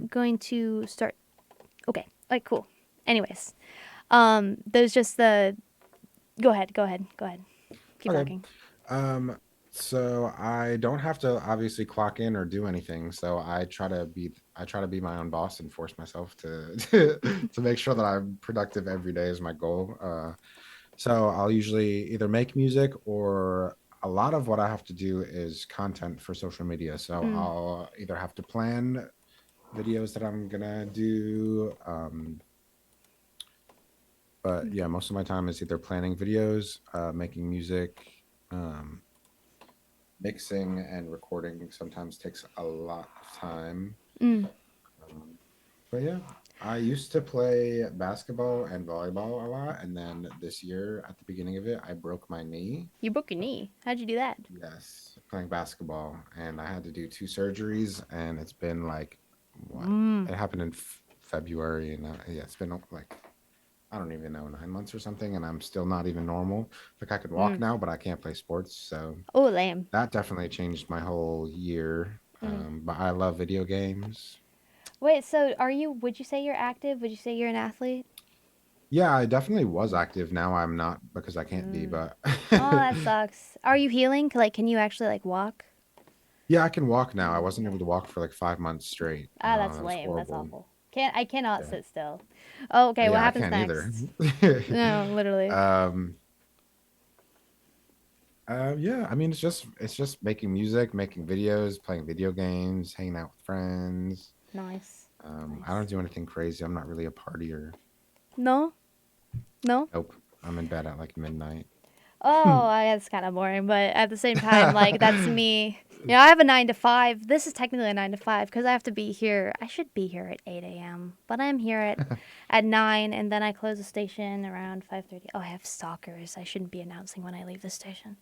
going to start. Okay, like cool. Anyways, there's just the. Go ahead. Go ahead. Go ahead. Keep Okay. talking. Um, so I don't have to obviously clock in or do anything. So I try to be my own boss and force myself to to make sure that I'm productive every day is my goal. So I'll usually either make music or a lot of what I have to do is content for social media. So Mm. I'll either have to plan videos that I'm gonna do. But yeah, most of my time is either planning videos, making music, um, mixing and recording sometimes takes a lot of time. Mm. Um, but yeah, I used to play basketball and volleyball a lot, and then this year at the beginning of it, I broke my knee. You broke your knee. How'd you do that? Yes, playing basketball, and I had to do two surgeries, and it's been like what? Mm. It happened in February, and yeah, it's been like I don't even know 9 months or something, and I'm still not even normal. Like I can walk Mm. now, but I can't play sports, so Oh, lame. that definitely changed my whole year. Mm. But I love video games. Wait, so are you? Would you say you're active? Would you say you're an athlete? Yeah, I definitely was active. Now I'm not because I can't be, Mm. but Oh, that sucks. Are you healing? Like, can you actually like walk? yeah, I can walk now. I wasn't able to walk for like 5 months straight. Ah, that's It was lame. That's horrible. awful. I cannot Yeah, sit still. Oh, okay. What yeah, I happens can't either. next? No, literally. um, yeah, I mean, it's just making music, making videos, playing video games, hanging out with friends. Nice. I don't Nice. do anything crazy. I'm not really a partier. No, no. Nope. I'm in bed at like midnight. Oh, that's kind of boring, but at the same time, like that's me. You know, I have a 9 to 5. This is technically a 9 to 5 because I have to be here. I should be here at 8 a.m., but I'm here at 9, and then I close the station around 5:30. Oh, I have stalkers. I shouldn't be announcing when I leave the station.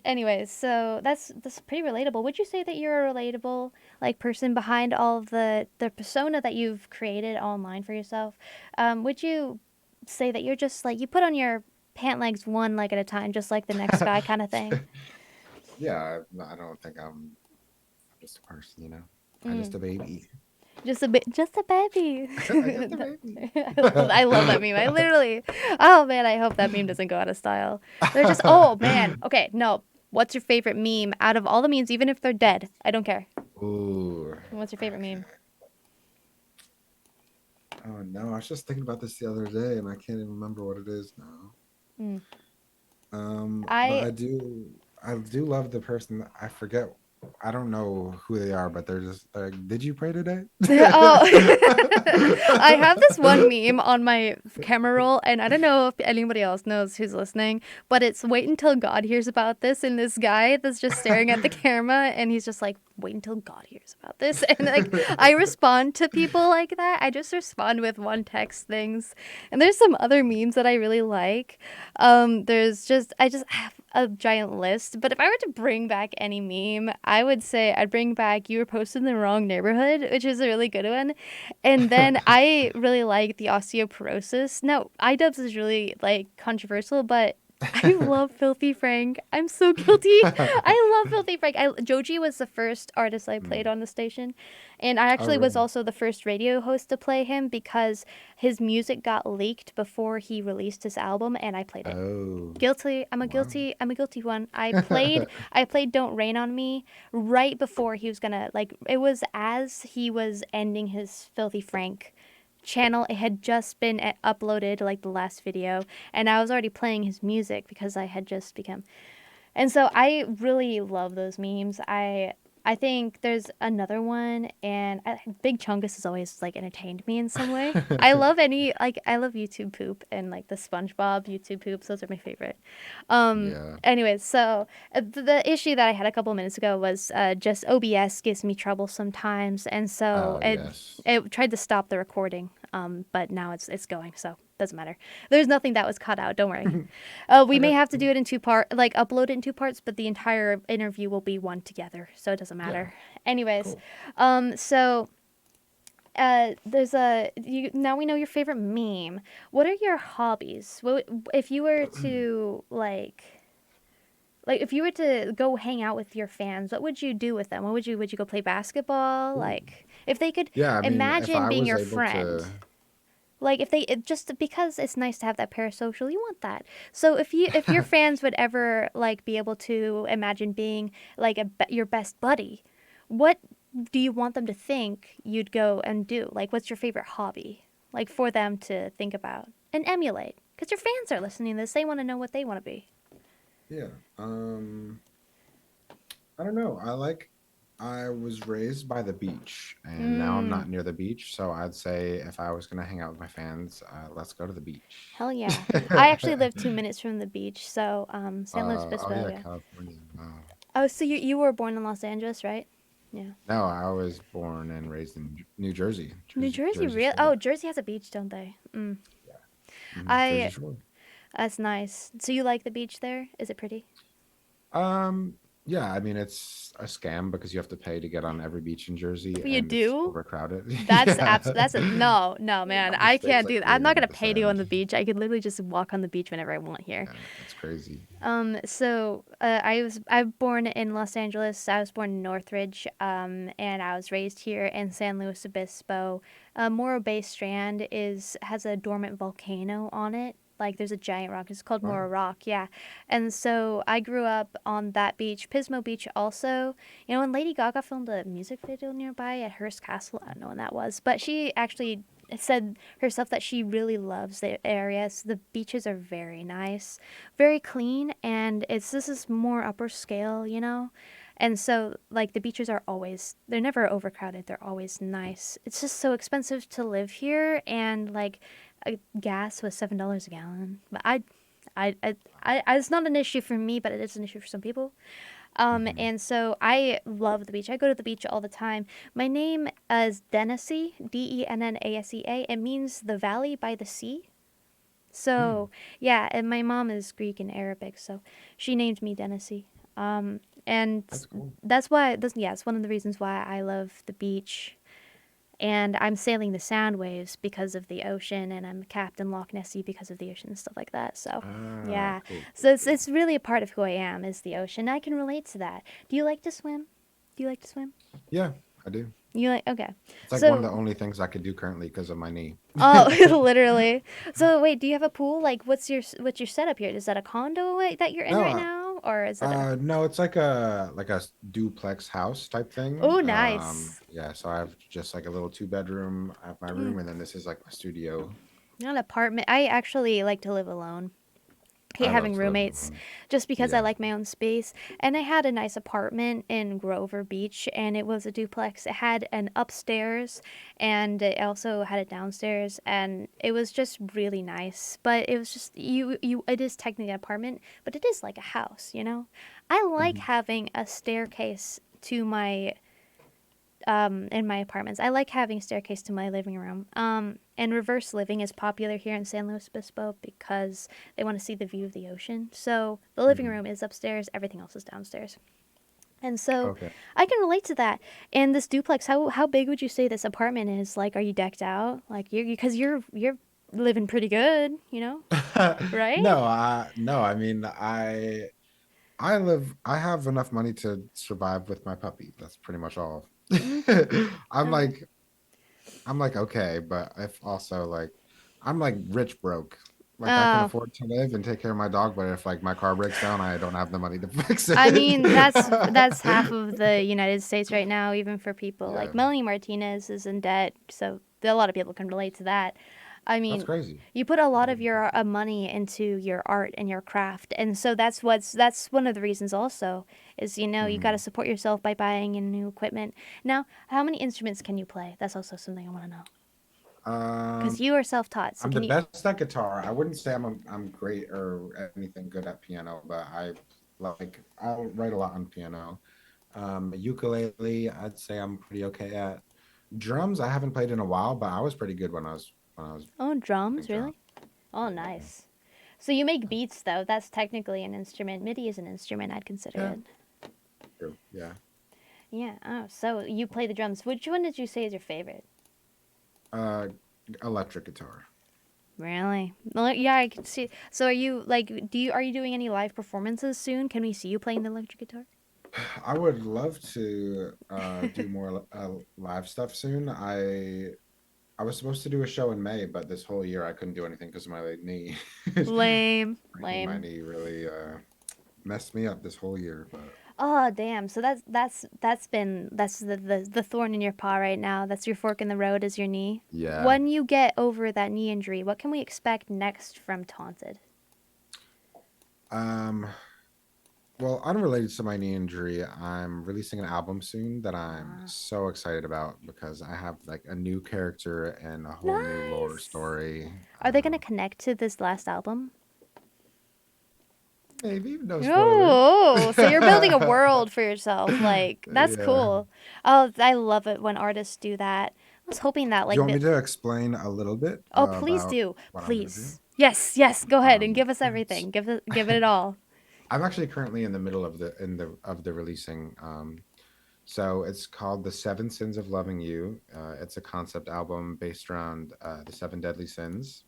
Anyways, so that's pretty relatable. Would you say that you're a relatable like person behind all of the persona that you've created online for yourself? Would you say that you're just like you put on your pant legs one leg at a time, just like the next guy kind of thing? Yeah, I don't think I'm just a person, you know. I'm Mm. just a baby. Just a bit, just a baby. I'm just a baby. I love that meme. I literally, oh man, I hope that meme doesn't go out of style. They're just, oh man, okay, no. What's your favorite meme out of all the memes, even if they're dead? I don't care. Ooh, What's your favorite okay. meme? Oh no, I was just thinking about this the other day, and I can't even remember what it is now. Mm. But I I do love the person. I forget. I don't know who they are, but they're just like, "Did you pray today?" Oh, I have this one meme on my camera roll, and I don't know if anybody else knows who's listening, but it's wait until God hears about this, and this guy that's just staring at the camera, and he's just like, wait until God hears about this, and like I respond to people like that. I just respond with one text things, and there's some other memes that I really like. There's just I just have a giant list, but if I were to bring back any meme, I would say I'd bring back "You were posted in the wrong neighborhood," which is a really good one. And then I really like the osteoporosis. Now, iDubbbz is really like controversial, but I love Filthy Frank. I'm so guilty. I love Filthy Frank. Joji was the first artist I played Hmm. on the station, and I Oh, actually was really? also the first radio host to play him because his music got leaked before he released his album, and I played it. Oh, Guilty. wow. I'm a guilty one. I played Don't Rain on Me right before he was gonna like it was as he was ending his Filthy Frank channel. It had just been uploaded like the last video, and I was already playing his music because I had just become, and so I really love those memes. I think there's another one, and Big Chungus has always like entertained me in some way. I love any like I love YouTube poop and like the SpongeBob YouTube poops. Those are my favorite. Yeah. Anyways, so the issue that I had a couple minutes ago was just OBS gives me trouble sometimes, and so Oh, it yes. it tried to stop the recording. But now it's going, so doesn't matter. There's nothing that was cut out. Don't worry. We may Okay. have to do Cool. it in two part, like upload it in two parts, but the entire interview will be one together, so it doesn't Yeah. matter. Anyways, Cool. so there's a you now we know your favorite meme. What are your hobbies? What if you were to like? Like, if you were to go hang out with your fans, what would you do with them? Would you go play basketball? Ooh. Like, if they could Yeah, I mean, if imagine I being was your able friend, to, like if they just because it's nice to have that parasocial, you want that. So if your fans would ever like be able to imagine being like your best buddy, what do you want them to think you'd go and do? Like, what's your favorite hobby? Like for them to think about and emulate, because your fans are listening to this, they want to know what they want to be. yeah. I don't know. I was raised by the beach, and now I'm Mm, not near the beach. So I'd say if I was gonna hang out with my fans, let's go to the beach. hell yeah. I actually live 2 minutes from the beach, so San Luis Oh Obispo, yeah, yeah. California. Wow. Oh, so you were born in Los Angeles, right? Yeah. No, I was born and raised in New Jersey, New Jersey, Jersey real? Oh, Shore. Jersey has a beach, don't they? Mm. Yeah, Jersey I. Shore. That's nice. So you like the beach there? Is it pretty? Um, yeah, I mean it's a scam because you have to pay to get on every beach in Jersey, You and it's do? overcrowded. That's Yeah, abs. That's a no, no, man. it I stays can't like do that. I'm not gonna 300 pay to go on percent. the beach. I could literally just walk on the beach whenever I want here. Yeah, it's crazy. So I was born in Los Angeles. I was born in Northridge. And I was raised here in San Luis Obispo. Morro Bay Strand is has a dormant volcano on it. Like there's a giant rock. It's called Wow. Morro Rock, yeah. And so I grew up on that beach, Pismo Beach also. You know, when Lady Gaga filmed a music video nearby at Hearst Castle, I don't know when that was, but she actually said herself that she really loves the area. So the beaches are very nice, very clean, and it's this is more upper scale, you know. And so like the beaches are always they're never overcrowded. They're always nice. It's just so expensive to live here, and like gas was $7 a gallon. But it's not an issue for me, but it is an issue for some people. Hmm. And so I love the beach. I go to the beach all the time. My name is Dennisy, Dennasea. It means the valley by the sea. Hmm. So yeah, and my mom is Greek and Arabic, so she named me Dennisy. And That's cool. that's why yeah, it's one of the reasons why I love the beach. And I'm sailing the sound waves because of the ocean, and I'm Captain Loch Nessie because of the ocean and stuff like that. So, Ah, yeah. cool, cool, So cool. it's really a part of who I am is the ocean. I can relate to that. Do you like to swim? Do you like to swim? Yeah, I do. You like okay. It's like one of So, the only things I could do currently because of my knee. oh, literally. So wait, do you have a pool? Like, what's your setup here? Is that a condo that you're in No, right now, or is it a? no, it's like a duplex house type thing. Oh, nice. Yeah, so I have just like a little two bedroom. I have my Mm, room, and then this is like my studio. not an apartment. I actually like to live alone. Hate I love having to live roommates alone. just because I Yeah. like my own space. And I had a nice apartment in Grover Beach, and it was a duplex. It had an upstairs and it also had a downstairs, and it was just really nice. But it was just it is technically an apartment, but it is like a house, you know? I like Mhm. having a staircase to my in my apartments. I like having a staircase to my living room. And reverse living is popular here in San Luis Obispo because they want to see the view of the ocean. So the living Mhm. room is upstairs, everything else is downstairs. And so Okay. I can relate to that. And this duplex, how big would you say this apartment is? Like, are you decked out? Like, because you're living pretty good, you know, right? No, I mean, I have enough money to survive with my puppy. That's pretty much all. Mm, I'm okay. like I'm like okay, but if also like I'm like rich broke. Like I can Oh, afford to live and take care of my dog, but if like my car breaks down, I don't have the money to fix I it. mean, that's half of the United States right now, even for people like Yeah, Melanie Martinez is in debt, so a lot of people can relate to that. I that's mean, crazy. you put a lot That of is your crazy. money into your art and your craft, and so that's one of the reasons also is you got to Mhm. support yourself by buying new equipment. Now, how many instruments can you play? That's also something I want to know because Um, you are self-taught. So I'm the can you? best at guitar. I wouldn't say I'm great or anything good at piano, but I'll write a lot on piano. Ukulele, I'd say I'm pretty okay at. Drums, I haven't played in a while, but I was pretty good when I was Oh, drums, playing drums. really? Oh, Yeah. nice. So you make beats though. That's technically an instrument. MIDI is an instrument. I'd consider Yeah, it. true. Yeah. Yeah. Oh, so you play the drums. Which one did you say is your favorite? Uh, electric guitar. Really? Well, yeah, I can see. So are you like are you doing any live performances soon? Can we see you playing the electric guitar? I would love to do more live stuff soon. I was supposed to do a show in May, but this whole year I couldn't do anything because of my knee. Lame, Breaking my lame. knee really messed me up this whole year. But Oh, damn. So that's the thorn in your paw right now. That's your fork in the road is your knee. yeah, When you get over that knee injury, what can we expect next from Taunted? um, well, unrelated to my knee injury, I'm releasing an album soon that I'm Ah, so excited about because I have like a new character and a whole new lore nice. story. Are they gonna connect to this last album? Maybe no spoilers. Oh, so you're building a world for yourself. Like, that's Yeah. cool. Oh, I love it when artists do that. I was hoping that, Do you like, want the. me to explain a little bit Oh, please about do. what I'm gonna do? Please. Yes, yes, go ahead and Um, give us everything. Give it all. I'm actually currently in the middle of the releasing. So it's called The Seven Sins of Loving You. It's a concept album based around the seven deadly sins.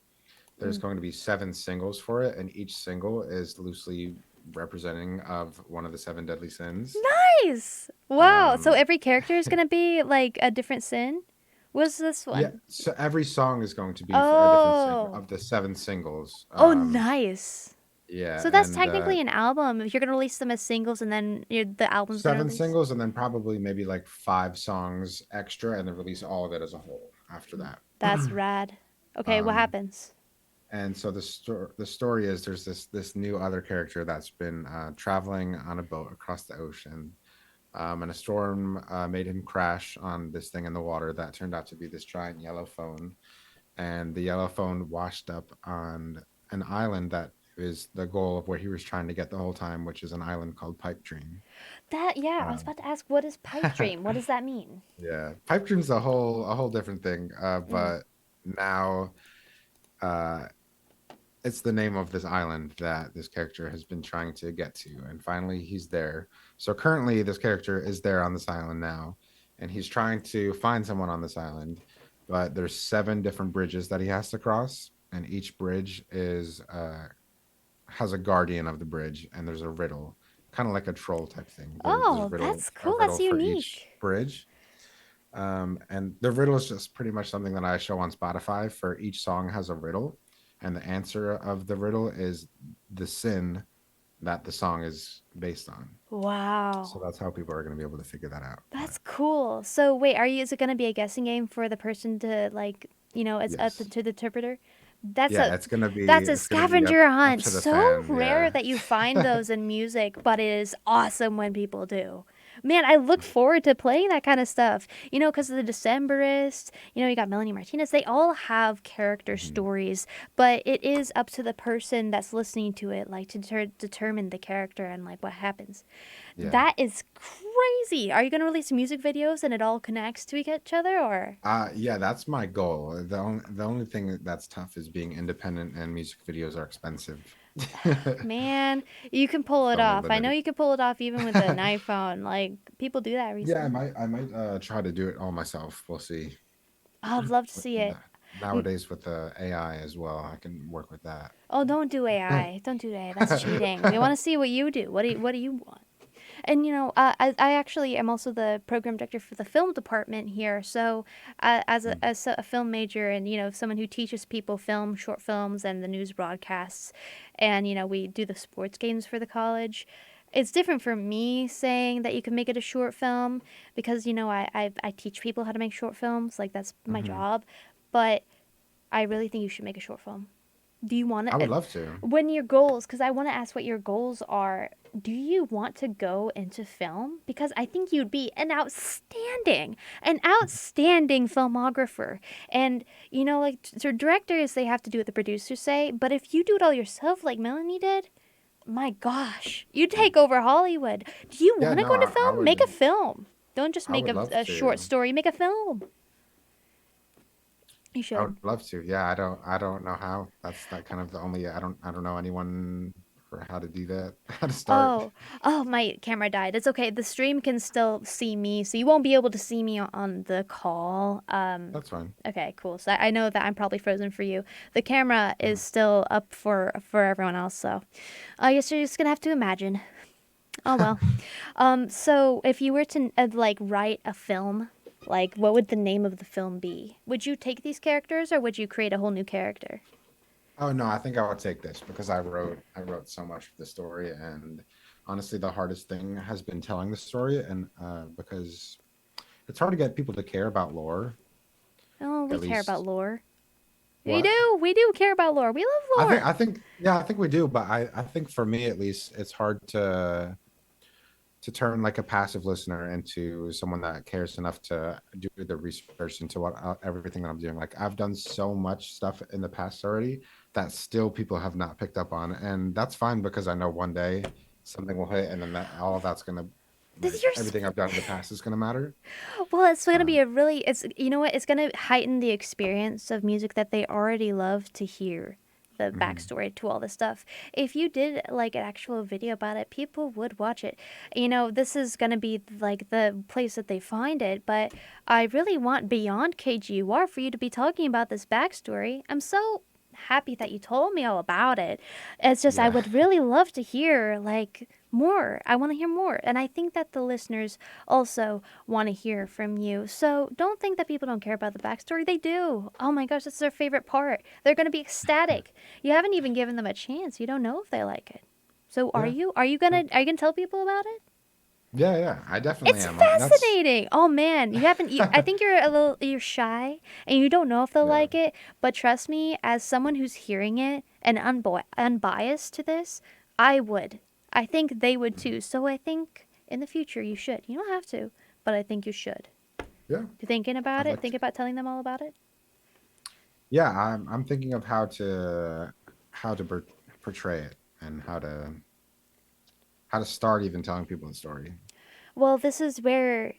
There's Mm. going to be seven singles for it, and each single is loosely representing of one of the seven deadly sins. Nice. Wow. So Um, every character is gonna be like a different sin. What's this yeah, one? so every song is going to be for a different sin Oh. of the seven singles. Oh, nice. Yeah, So that's and technically an album. If you're gonna release them as singles, and then the album's gonna seven release. singles, and then probably maybe like five songs extra, and then release all of it as a whole after that. That's rad. Okay, what um, happens? and so the story is there's this new other character that's been traveling on a boat across the ocean, and a storm made him crash on this thing in the water that turned out to be this giant yellow phone, and the yellow phone washed up on an island that is the goal of where he was trying to get the whole time, which is an island called Pipe Dream. That yeah, I was Um, about to ask what is pipe dream? What does that mean? yeah, Pipe Dream's a whole different thing, Mm. but now uh, it's the name of this island that this character has been trying to get to, and finally he's there. So currently, this character is there on this island now, and he's trying to find someone on this island. But there's seven different bridges that he has to cross, and each bridge is has a guardian of the bridge, and there's a riddle, kind of like a troll type thing. There's Oh, that's a cool. riddle That's for each unique. bridge. And the riddle is just pretty much something that I show on Spotify. For each song has a riddle, and the answer of the riddle is the sin that the song is based on. So Wow. that's how people are going to be able to figure that out. But That's cool. So wait, is it gonna be a guessing game for the person to like, it's up yes, to the interpreter? That's yeah, a it's that's a gonna be scavenger up hunt. to the So fan. rare Yeah, that you find those in music, but it is awesome when people do. Man, I look forward to playing that kind of stuff. Because of the Decemberists, you got Melanie Martinez. They all have character hmm, stories, but it is up to the person that's listening to it, like to determine the character and like what happens. yeah. That is crazy. Are you gonna release music videos and it all connects to each other, or? Yeah, that's my goal. The only thing that's tough is being independent, and music videos are expensive. Man, you can pull It's it the only off. I know limit. you can pull it off even with an iPhone. Like people do that Yeah, recently. I might try to do it all myself. We'll see. I'd love to With see it. M- nowadays with the AI as well, I can work with that. Oh, don't do AI. Don't do AI. That's cheating. We want to see what you do. What do you want? And I actually am also the program director for the film department here. So, as a film major and someone who teaches people film, short films, and the news broadcasts, and we do the sports games for the college. It's different for me saying that you can make it a short film because I teach people how to make short films. Like that's my Hmm. job, but I really think you should make a short film. Do you want I would to? love to. When your goals, because I want to ask what your goals are. Do you want to go into film? Because I think you'd be an outstanding filmographer. And like so directors, they have to do what the producers say. But if you do it all yourself, like Melanie did, my gosh, you take over Hollywood. Do you Yeah, want to no, go into film? Make a film. Don't just I make would love a short to. story. Make a film. You I would should. love to. Yeah, I don't know how. That's that kind of the only I don't know anyone for how to do that, how to start. Oh, oh, my camera died. It's okay. The stream can still see me, so you won't be able to see me on the call. That's fine. Okay, cool. So I know that I'm probably frozen for you. The camera is Mhm. still up for everyone else, so I guess you're just gonna have to imagine. Oh well. So if you were to like write a film, like what would the name of the film be? Would you take these characters or would you create a whole new character? Oh no, I think I would take this because I wrote so much of the story, and honestly, the hardest thing has been telling the story, and because it's hard to get people to care about lore, Oh, we at care about least. lore. We What? do. We do care about lore. We love lore. Yeah, I think we do, but I think for me at least, it's hard to turn like a passive listener into someone that cares enough to do the research into what everything that I'm doing. Like I've done so much stuff in the past already that still people have not picked up on, and that's fine because I know one day something will hit, and then that all of that's gonna This like you're everything I've done in the past is gonna matter. Well, it's going to be Um, a really, it's, you know what, it's going to heighten the experience of music that they already love to hear. The mhm. backstory to all this stuff. If you did like an actual video about it, people would watch it. You know, this is going to be like the place that they find it, but I really want beyond KGUR for you to be talking about this backstory. I'm so happy that you told me all about it. It's just I Yeah, would really love to hear like more. I want to hear more. And I think that the listeners also want to hear from you. So don't think that people don't care about the backstory. They do. Oh my gosh, that's their favorite part. They're going to be ecstatic. You haven't even given them a chance. You don't know if they like it. So are yeah, you? Are you gonna tell people about it? yeah, yeah. I definitely It's am. That's fascinating. Oh man, you haven't. I think you're a little. You're shy, and you don't know if they'll yeah, like it. But trust me, as someone who's hearing it and unbiased to this, I would. I think they would too. So I think in the future you should. You don't have to, but I think you should. yeah. You thinking about I'd it? like Think to. about telling them all about it. Yeah, I'm thinking of how to portray it and how to start even telling people the story. Well, this is where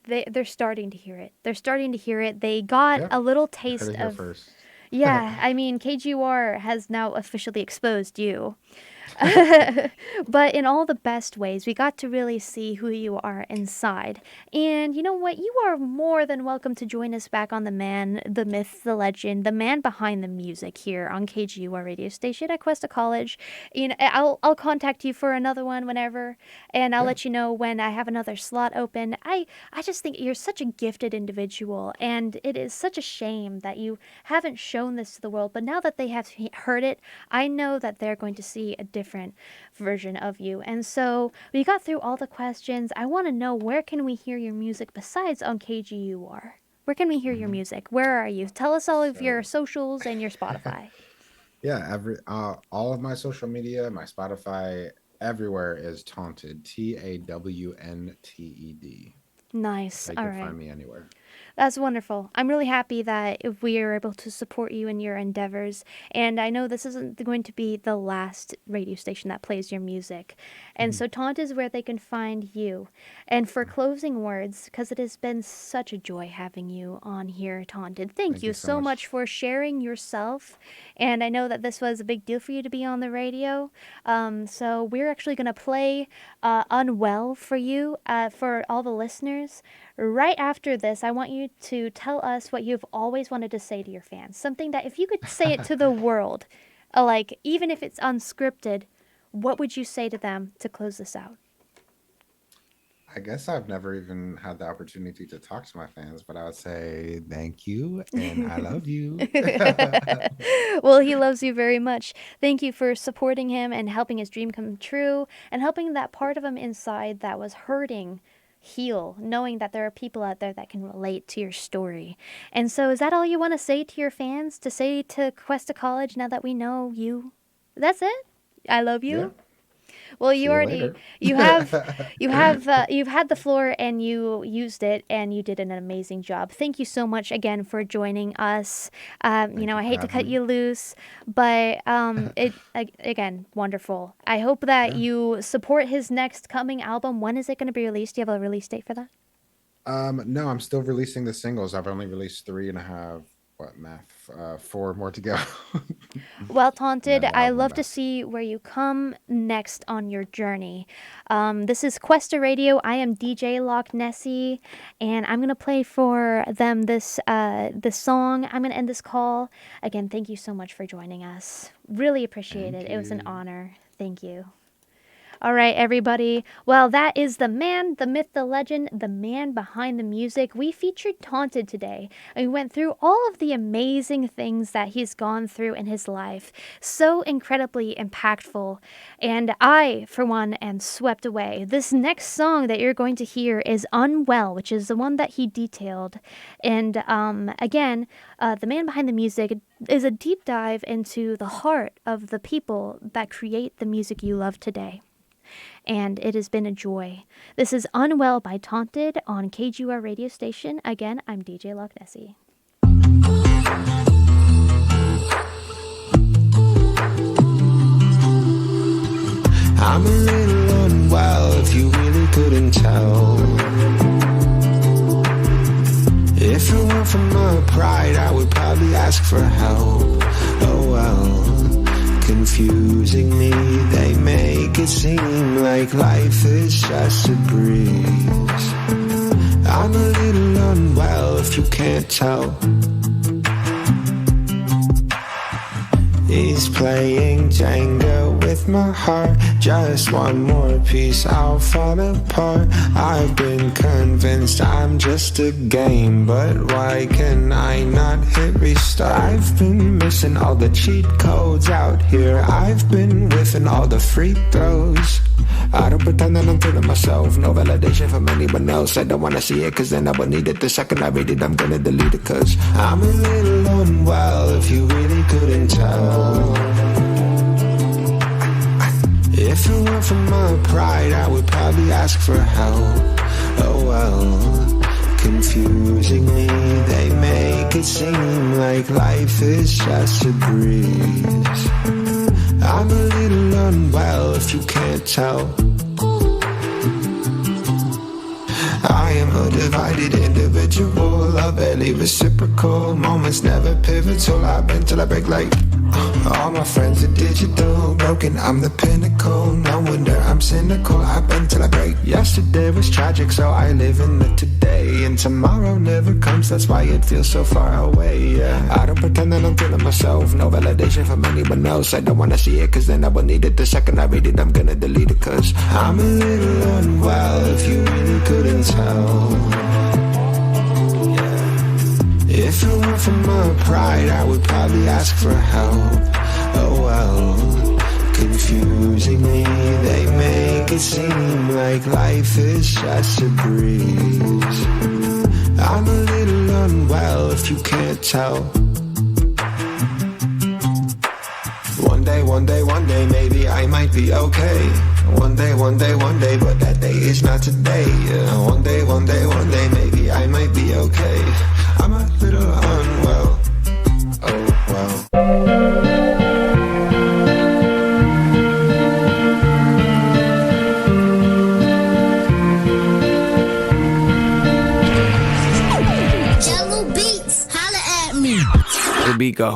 they're starting to hear it. They're starting to hear it. They got Yeah, a little you heard taste it here of. first. Yeah, I mean, KGUR has now officially exposed you. But in all the best ways, we got to really see who you are inside. And you know what? You are more than welcome to join us back on the man, the myth, the legend, the man behind the music here on KGUR radio station at Cuesta College. You know, I'll contact you for another one whenever, and I'll Yeah, let you know when I have another slot open. I just think you're such a gifted individual, and it is such a shame that you haven't shown this to the world. But now that they have heard it, I know that they're going to see a different version of you. And so we got through all the questions. I want to know, where can we hear your music besides on KGUR? Where can we hear your hmm. music? Where are you? Tell us all of your So socials and your Spotify. yeah, every all of my social media, my Spotify, everywhere is Tawnted. Tawnted. Nice. So you All can right. find me anywhere. That's wonderful. I'm really happy that if we are able to support you in your endeavors. And I know this isn't going to be the last radio station that plays your music. And Mhm. so Taunt is where they can find you. And for closing words, because it has been such a joy having you on here, Taunted, thank Thank you you so so much much. for sharing yourself. And I know that this was a big deal for you to be on the radio. So we're actually going to play Unwell for you, for all the listeners. Right after this, I want you to tell us what you've always wanted to say to your fans. Something that if you could say it to the world, like even if it's unscripted, what would you say to them to close this out? I guess I've never even had the opportunity to talk to my fans, but I would say thank you and I love you. Well, he loves you very much. Thank you for supporting him and helping his dream come true and helping that part of him inside that was hurting heal, knowing that there are people out there that can relate to your story. And so, is that all you want to say to your fans? To say to Cuesta College now that we know you? That's it? I love Yeah. you. Well, See you you already later. you've had the floor and you used it and you did an amazing job. Thank you so much again for joining us. You Thank know, you I for hate to having cut me. you loose, but again, wonderful. I hope that Yeah. you support his next coming album. When is it going to be released? Do you have a release date for that? No, I'm still releasing the singles. I've only released three and a half. what math? 4 more to go. Well, And then Taunted, the I album love to back. see where you come next on your journey. This is Cuesta Radio. I am DJ Loch Nessie, and I'm gonna play for them this song. I'm gonna end this call. Again, thank you so much for joining us. Really appreciate Thank it. It was an you. honor. Thank you. All right, everybody. Well, that is the man, the myth, the legend, the man behind the music. We featured Taunted today, and we went through all of the amazing things that he's gone through in his life. So incredibly impactful. And I, for one, am swept away. This next song that you're going to hear is Unwell, which is the one that he detailed. And again, the man behind the music is a deep dive into the heart of the people that create the music you love today. And it has been a joy. This is Unwell by Taunted on KGUR radio station. Again, I'm DJ Loch Nessie. I'm a little unwell if you really couldn't tell. If it weren't for my pride, I would probably ask for help. Oh well, confusing me, they make it seem like life is just a breeze. I'm a little unwell if you can't tell. He's playing Jenga with my heart. Just one more piece, I'll fall apart. I've been convinced I'm just a game, but why can I not hit restart? I've been missing all the cheat codes out here. I've been whiffing all the free throws. I don't pretend that I'm feeling myself. No validation from anyone else. I don't wanna see it, cause then I would need it. The second I read it, I'm gonna delete it, cause I'm a little unwell if you really couldn't tell. If it weren't for my pride, I would probably ask for help. Oh well, confusing me, they make it seem like life is just a breeze. I'm a little unwell if you can't tell. I am a divided individual, a barely reciprocal. Moments never pivotal, I bend till I break like all my friends are digital, broken, I'm the pinnacle. No wonder I'm cynical, I bend till I break. Yesterday was tragic, so I live in the today. And tomorrow never comes, that's why it feels so far away, yeah. I don't pretend that I'm feeling myself, no validation from anyone else. I don't wanna see it, cause then I will need it. The second I read it, I'm gonna delete it, cause I'm a little unwell if you really couldn't tell. If it weren't for my pride, I would probably ask for help. Oh well, confusing me, they make it seem like life is just a breeze. I'm a little unwell if you can't tell. One day, maybe I might be okay. One day, but that day is not today. One day, maybe I might be okay. I'm a little unwell. Oh well. Jello Beats, holla at me. Here we go.